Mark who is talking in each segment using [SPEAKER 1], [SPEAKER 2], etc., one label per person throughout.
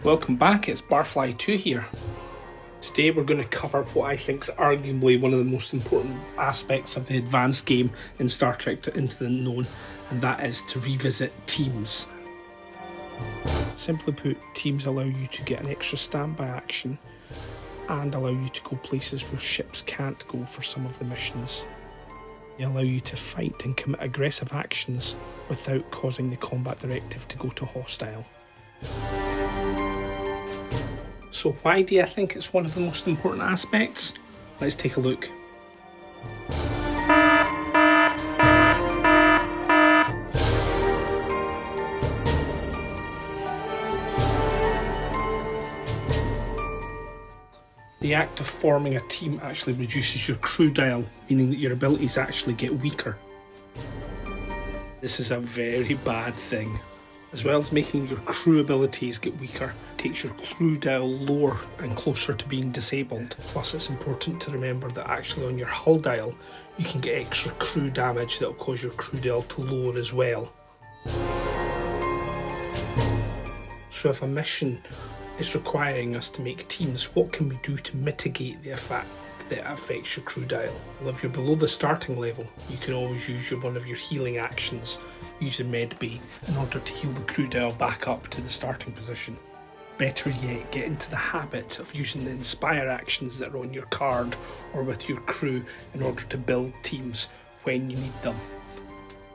[SPEAKER 1] Welcome back, it's Barfly 2 here. Today we're going to cover what I think is arguably one of the most important aspects of the advanced game in Star Trek Into the Unknown, and that is to revisit teams. Simply put, teams allow you to get an extra standby action and allow you to go places where ships can't go for some of the missions. They allow you to fight and commit aggressive actions without causing the combat directive to go to hostile. So why do I think it's one of the most important aspects? Let's take a look. The act of forming a team actually reduces your crew dial, meaning that your abilities actually get weaker. This is a very bad thing. As well as making your crew abilities get weaker, it takes your crew dial lower and closer to being disabled. Plus, it's important to remember that actually on your hull dial, you can get extra crew damage that will cause your crew dial to lower as well. So if a mission is requiring us to make teams, what can we do to mitigate the effect that affects your crew dial? Well, if you're below the starting level, you can always use one of your healing actions, using Med Bay, in order to heal the crew dial back up to the starting position. Better yet, get into the habit of using the Inspire actions that are on your card or with your crew in order to build teams when you need them.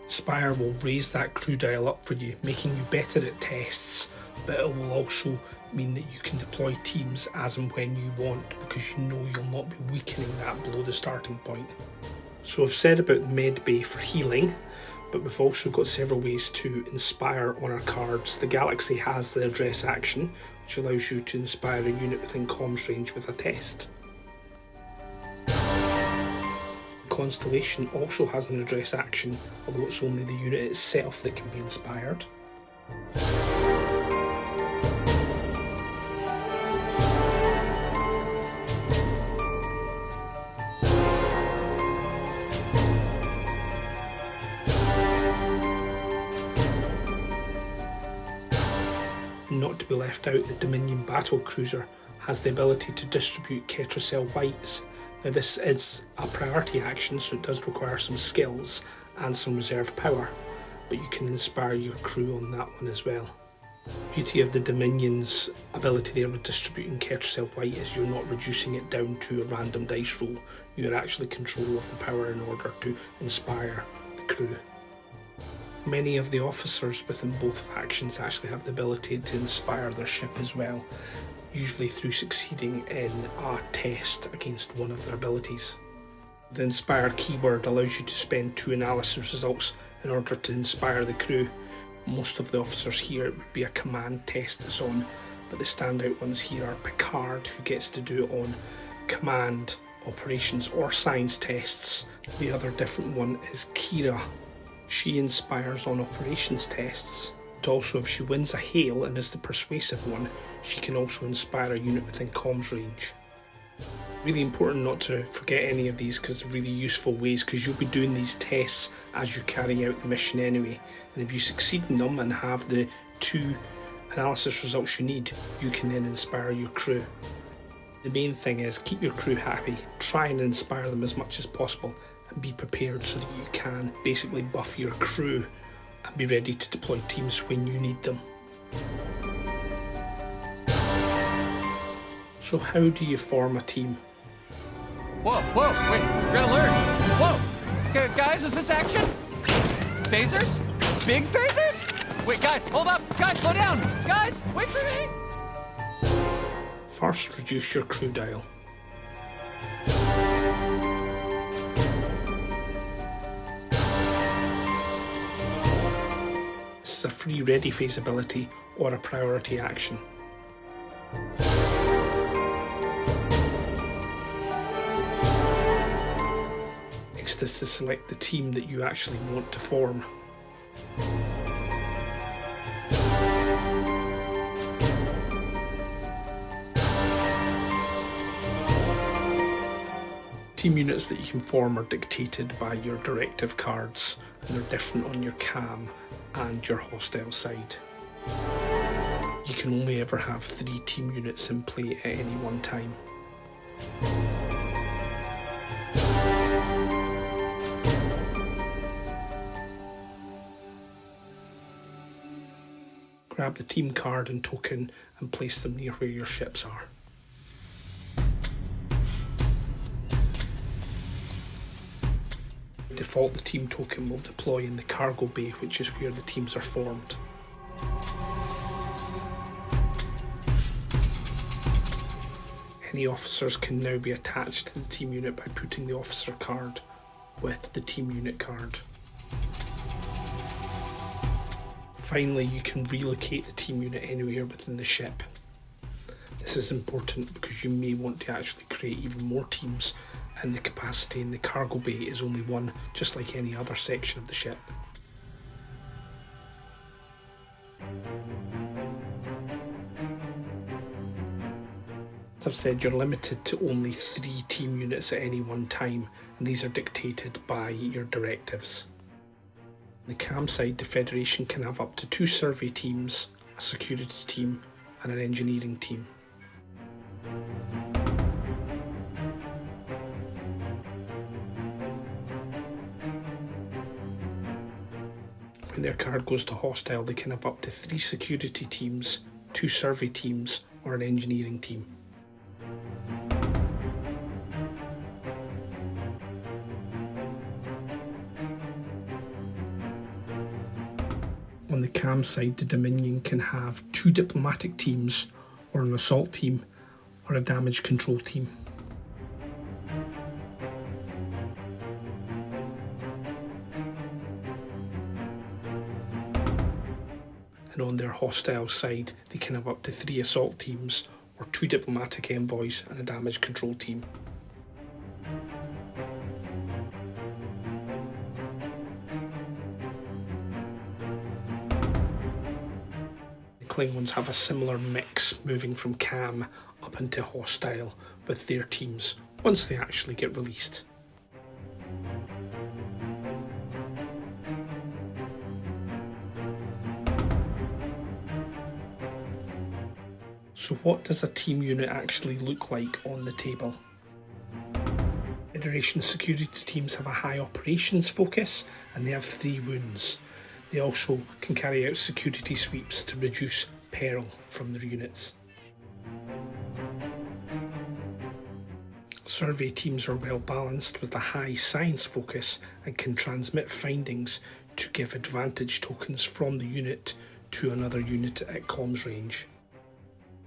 [SPEAKER 1] Inspire will raise that crew dial up for you, making you better at tests, but it will also mean that you can deploy teams as and when you want, because you know you'll not be weakening that below the starting point. So I've said about the Med Bay for healing, but we've also got several ways to inspire on our cards. The Galaxy has the address action, which allows you to inspire a unit within comms range with a test. Constellation also has an address action, although it's only the unit itself that can be inspired. Not to be left out, the Dominion Battle Cruiser has the ability to distribute Ketracel Whites. Now this is a priority action, so it does require some skills and some reserve power, but you can inspire your crew on that one as well. The beauty of the Dominion's ability there with distributing Ketracel White is you're not reducing it down to a random dice roll, you're actually control of the power in order to inspire the crew. Many of the officers within both factions actually have the ability to inspire their ship as well, usually through succeeding in a test against one of their abilities. The Inspire keyword allows you to spend 2 analysis results in order to inspire the crew. Most of the officers here, it would be a command test that's on, but the standout ones here are Picard, who gets to do it on command, operations or science tests. The other different one is Kira. She inspires on operations tests, but also if she wins a hail and is the persuasive one, she can also inspire a unit within comms range. Really important not to forget any of these, because they're really useful ways, because you'll be doing these tests as you carry out the mission anyway, and if you succeed in them and have the 2 analysis results you need, you can then inspire your crew. The main thing is keep your crew happy, try and inspire them as much as possible, and be prepared so that you can basically buff your crew and be ready to deploy teams when you need them. So how do you form a team?
[SPEAKER 2] Whoa, wait, we're gonna learn. Whoa, guys, is this action? Phasers? Big phasers? Wait, guys, hold up. Guys, slow down. Guys, wait for me.
[SPEAKER 1] First, reduce your crew dial. This is a free ready phase ability or a priority action. Next is to select the team that you actually want to form. Team units that you can form are dictated by your directive cards, and they're different on your CAM and your hostile side. You You can only ever have 3 team units in play at any one time. Grab the team card and token and place them near where your ships are. By default, the team token will deploy in the cargo bay, which is where the teams are formed. Any officers can now be attached to the team unit by putting the officer card with the team unit card. Finally, you can relocate the team unit anywhere within the ship. This is important because you may want to actually create even more teams, and the capacity in the cargo bay is only 1, just like any other section of the ship. As I've said, you're limited to only 3 team units at any one time, and these are dictated by your directives. On the cam side, the Federation can have up to 2 survey teams, a security team, and an engineering team. When their card goes to hostile, they can have up to 3 security teams, 2 survey teams, or an engineering team. On the cam side, the Dominion can have 2 diplomatic teams, or an assault team, or a damage control team. And on their hostile side, they can have up to 3 assault teams, or 2 diplomatic envoys and a damage control team. Klingons have a similar mix, moving from cam up into hostile with their teams once they actually get released. So what does a team unit actually look like on the table? Federation security teams have a high operations focus, and they have 3 wounds. They also can carry out security sweeps to reduce peril from their units. Survey teams are well balanced with a high science focus and can transmit findings to give advantage tokens from the unit to another unit at comms range.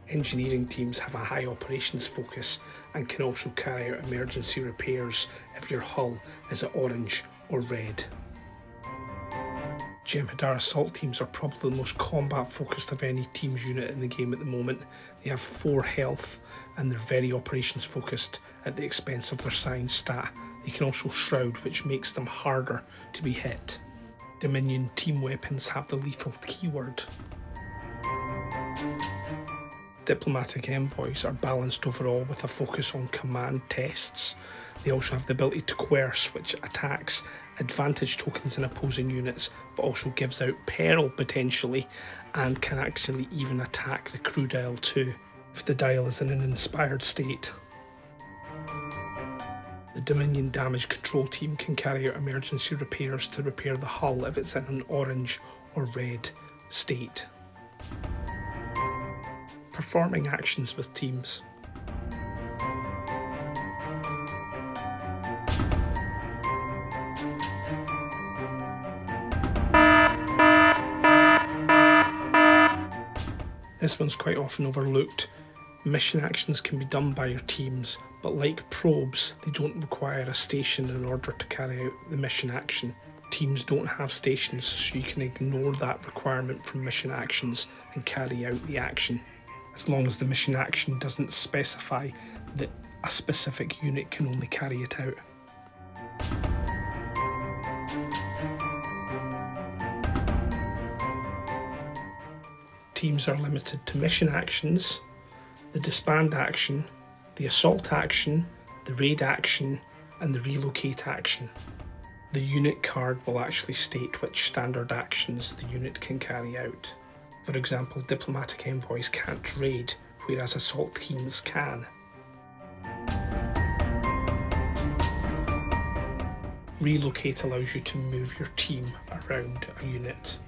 [SPEAKER 1] Engineering teams have a high operations focus and can also carry out emergency repairs if your hull is at orange or red. Jem'Hadar assault teams are probably the most combat focused of any teams unit in the game at the moment. They have 4 health and they're very operations focused at the expense of their science stat. They can also shroud, which makes them harder to be hit. Dominion team weapons have the lethal keyword. Diplomatic envoys are balanced overall with a focus on command tests. They also have the ability to coerce, which attacks advantage tokens in opposing units, but also gives out peril potentially, and can actually even attack the crew dial too, if the dial is in an inspired state. The Dominion damage control team can carry out emergency repairs to repair the hull if it's in an orange or red state. Performing actions with teams. This one's quite often overlooked. Mission actions can be done by your teams, but like probes, they don't require a station in order to carry out the mission action. Teams don't have stations, so you can ignore that requirement from mission actions and carry out the action, as long as the mission action doesn't specify that a specific unit can only carry it out. Teams are limited to mission actions, the disband action, the assault action, the raid action, and the relocate action. The unit card will actually state which standard actions the unit can carry out. For example, diplomatic envoys can't raid, whereas assault teams can. Relocate allows you to move your team around a unit.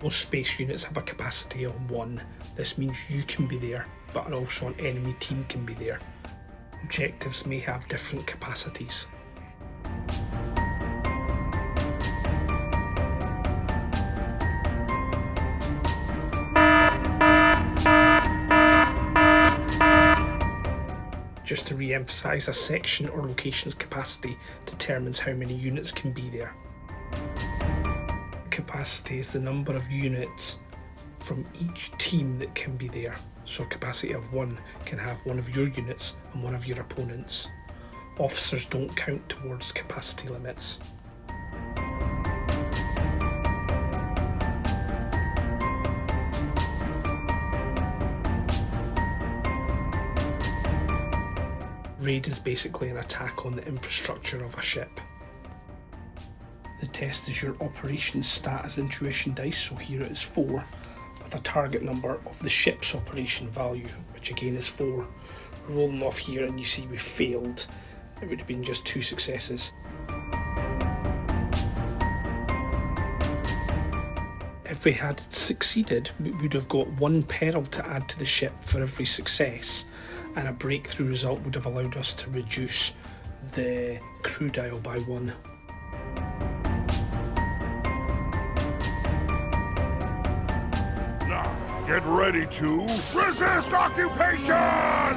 [SPEAKER 1] Most space units have a capacity of 1. This means you can be there, but also an enemy team can be there. Objectives may have different capacities. Just to re-emphasise, a section or location's capacity determines how many units can be there. Capacity is the number of units from each team that can be there. So a capacity of 1 can have one of your units and one of your opponents. Officers don't count towards capacity limits. Raid is basically an attack on the infrastructure of a ship. The test is your operations stat as intuition dice, so here it is 4, with a target number of the ship's operation value, which again is 4. We roll them off here and you see we failed. It would have been just 2 successes. If we had succeeded, we would have got 1 peril to add to the ship for every success, and a breakthrough result would have allowed us to reduce the crew dial by 1.
[SPEAKER 3] Get ready to resist occupation!
[SPEAKER 4] I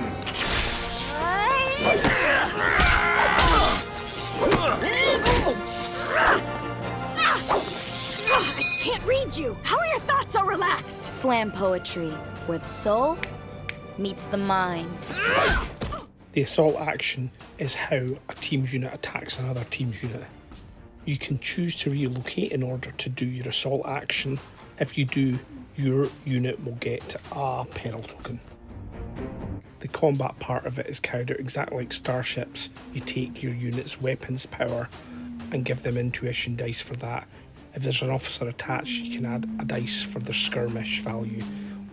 [SPEAKER 4] can't read you. How are your thoughts so relaxed?
[SPEAKER 5] Slam poetry, where the soul meets the mind.
[SPEAKER 1] The assault action is how a team's unit attacks another team's unit. You can choose to relocate in order to do your assault action. If you do, your unit will get a peril token. The combat part of it is carried out exactly like starships. You take your unit's weapons power and give them intuition dice for that. If there's an officer attached, you can add a dice for their skirmish value,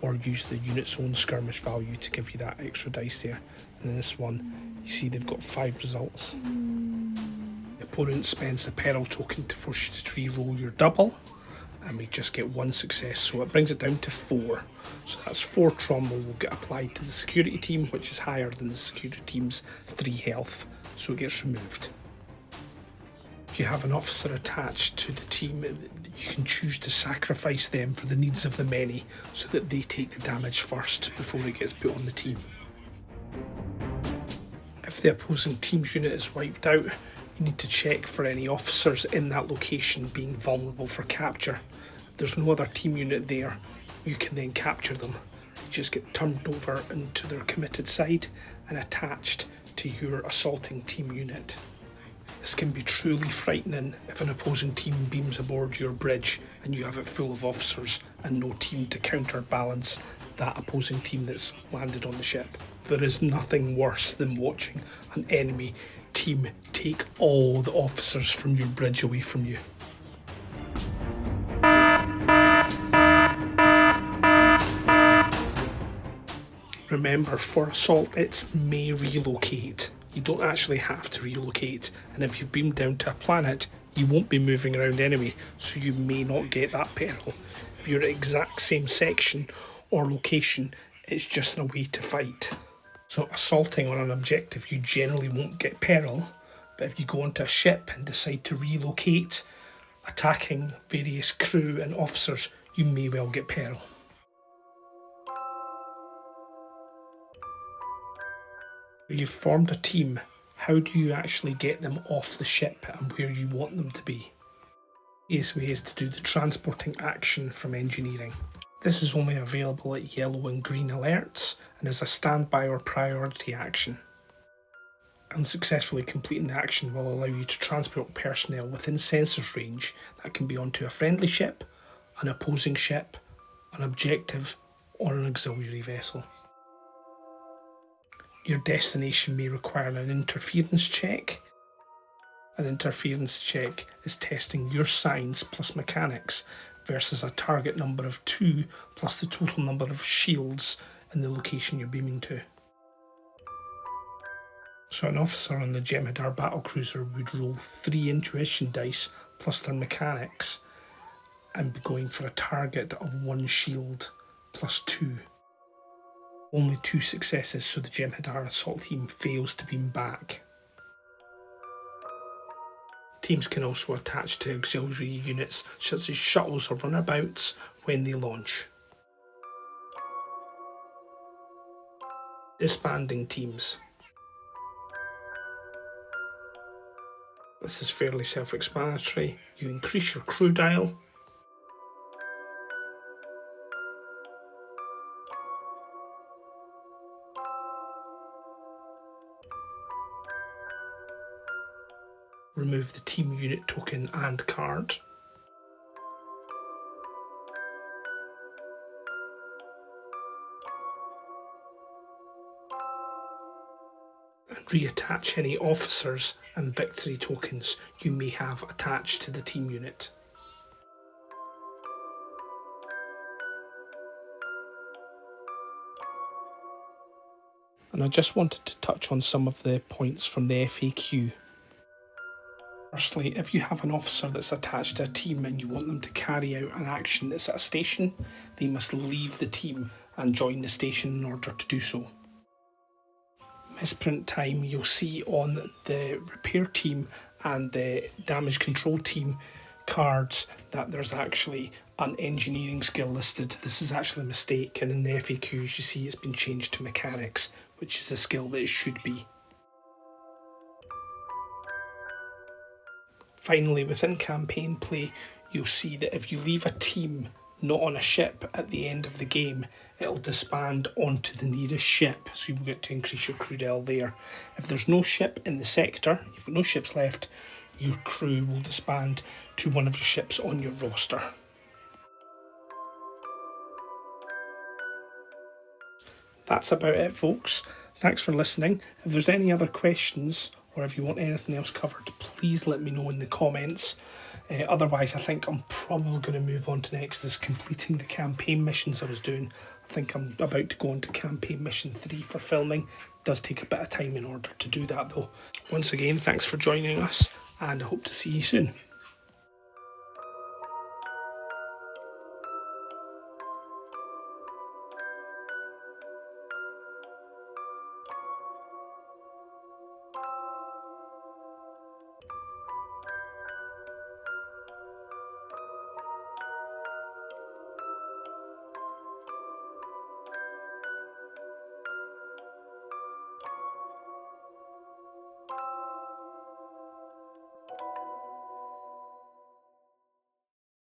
[SPEAKER 1] or use the unit's own skirmish value to give you that extra dice there. And in this one, you see they've got 5 results. The opponent spends the peril token to force you to re-roll your double, and we just get 1 success, so it brings it down to 4. So that's 4 trauma will get applied to the security team, which is higher than the security team's 3 health, so it gets removed. If you have an officer attached to the team, you can choose to sacrifice them for the needs of the many, so that they take the damage first before it gets put on the team. If the opposing team's unit is wiped out, you need to check for any officers in that location being vulnerable for capture. If there's no other team unit there, you can then capture them. They just get turned over into their committed side and attached to your assaulting team unit. This can be truly frightening if an opposing team beams aboard your bridge and you have it full of officers and no team to counterbalance that opposing team that's landed on the ship. There is nothing worse than watching an enemy team take all the officers from your bridge away from you. Remember, for assault, it's may relocate. You don't actually have to relocate, and if you've beamed down to a planet, you won't be moving around anyway, so you may not get that peril. If you're at the exact same section or location, it's just a way to fight. So assaulting on an objective, you generally won't get peril, but if you go onto a ship and decide to relocate, attacking various crew and officers, you may well get peril. You've formed a team. How do you actually get them off the ship and where you want them to be? The easiest way is to do the transporting action from engineering. This is only available at yellow and green alerts and is a standby or priority action. Unsuccessfully completing the action will allow you to transport personnel within sensors range that can be onto a friendly ship, an opposing ship, an objective, or an auxiliary vessel. Your destination may require an interference check. An interference check is testing your science plus mechanics versus a target number of 2 plus the total number of shields in the location you're beaming to. So an officer on the Jem'Hadar battlecruiser would roll 3 intuition dice plus their mechanics and be going for a target of 1 shield plus 2. Only 2 successes, so the Jem'Hadar assault team fails to beam back. Teams can also attach to auxiliary units such as shuttles or runabouts when they launch. Disbanding teams. This is fairly self-explanatory. You increase your crew dial. Remove the team unit token and card. And reattach any officers and victory tokens you may have attached to the team unit. And I just wanted to touch on some of the points from the FAQ. Firstly, if you have an officer that's attached to a team and you want them to carry out an action that's at a station, they must leave the team and join the station in order to do so. Misprint time, you'll see on the repair team and the damage control team cards that there's actually an engineering skill listed. This is actually a mistake, and in the FAQs you see it's been changed to mechanics, which is the skill that it should be. Finally, within campaign play, you'll see that if you leave a team not on a ship at the end of the game, it'll disband onto the nearest ship, so you'll get to increase your crew dial there. If there's no ship in the sector, you've got no ships left, your crew will disband to one of your ships on your roster. That's about it, folks. Thanks for listening. If there's any other questions, or if you want anything else covered, please let me know in the comments. Otherwise, I think I'm probably going to move on to next is completing the campaign missions I was doing. I think I'm about to go into campaign mission 3 for filming. It does take a bit of time in order to do that though. Once again, thanks for joining us, and I hope to see you soon.